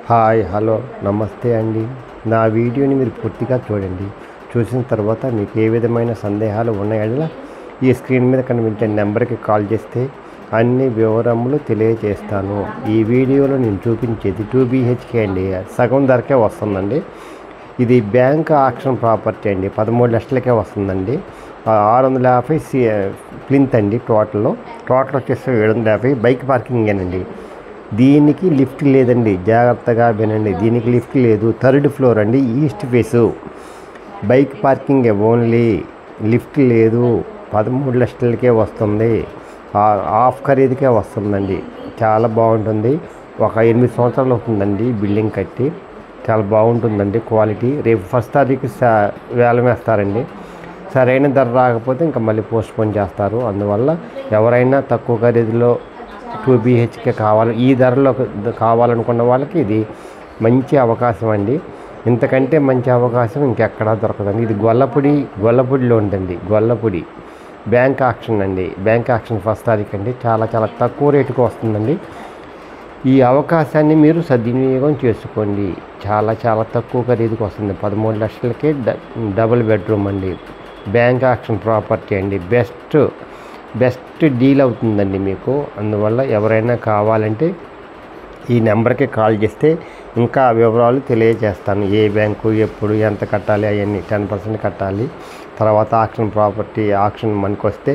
Hi hello నమస్తే అండి. నా వీడియోని మీరు పూర్తిగా చూడండి. చూసిన తర్వాత మీకు ఏ విధమైన సందేహాలు ఉన్నాయో ఈ స్క్రీన్ మీద కనిపించే నెంబర్కి కాల్ చేస్తే అన్ని వివరములు తెలియజేస్తాను. ఈ వీడియోలో నేను చూపించేది 2 BHK అండి. సగం ధరకే వస్తుందండి. ఇది బ్యాంక్ ఆక్షన్ ప్రాపర్టీ అండి. 13 లక్షలకే వస్తుందండి. 650 ప్లింత్ అండి. టోటల్ వచ్చేసి 750. బైక్ పార్కింగేనండి. దీనికి లిఫ్ట్ లేదండి, జాగ్రత్తగా వినండి. దీనికి లిఫ్ట్ లేదు. 3rd ఫ్లోర్ అండి, east face. Bike parking only, lift లేదు. 13 లక్షలకే వస్తుంది. హాఫ్ ఖరీదుకే వస్తుందండి. చాలా బాగుంటుంది. ఒక 8 సంవత్సరాలు అవుతుందండి బిల్డింగ్ కట్టి. చాలా బాగుంటుందండి క్వాలిటీ. రేపు 1st తారీఖు వేలం వేస్తారండి. సరైన ధర రాకపోతే ఇంకా మళ్ళీ పోస్ట్పోన్ చేస్తారు. అందువల్ల ఎవరైనా తక్కువ ఖరీదులో 2 BHK కావాలి, ఈ ధరలో కావాలనుకున్న వాళ్ళకి ఇది మంచి అవకాశం అండి. ఇంతకంటే మంచి అవకాశం ఇంకెక్కడా దొరకదండి. ఇది గొల్లపూడిలో ఉందండి. గొల్లపూడి బ్యాంక్ ఆక్షన్ అండి. బ్యాంక్ ఆక్షన్ 1st తారీఖు అండి. చాలా చాలా తక్కువ రేటుకు వస్తుందండి. ఈ అవకాశాన్ని మీరు సద్వినియోగం చేసుకోండి. చాలా చాలా తక్కువ ఖరీదుకు వస్తుంది. 13 లక్షలకే డబుల్ బెడ్రూమ్ అండి. బ్యాంక్ ఆక్షన్ ప్రాపర్టీ అండి. బెస్ట్ డీల్ అవుతుందండి మీకు. అందువల్ల ఎవరైనా కావాలంటే ఈ నెంబర్కి కాల్ చేస్తే ఇంకా వివరాలు తెలియజేస్తాను. ఏ బ్యాంకు, ఎప్పుడు, ఎంత కట్టాలి, అవన్నీ 10% కట్టాలి. తర్వాత ఆక్షన్ ప్రాపర్టీ ఆక్షన్ మనకు వస్తే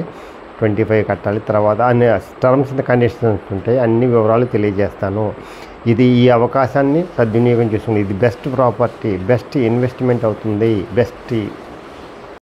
25 కట్టాలి. తర్వాత అన్ని టర్మ్స్ అండ్ కండిషన్స్ ఉంటాయి. అన్ని వివరాలు తెలియజేస్తాను. ఈ అవకాశాన్ని సద్వినియోగం చేసుకోండి. ఇది బెస్ట్ ప్రాపర్టీ, బెస్ట్ ఇన్వెస్ట్మెంట్ అవుతుంది. బెస్ట్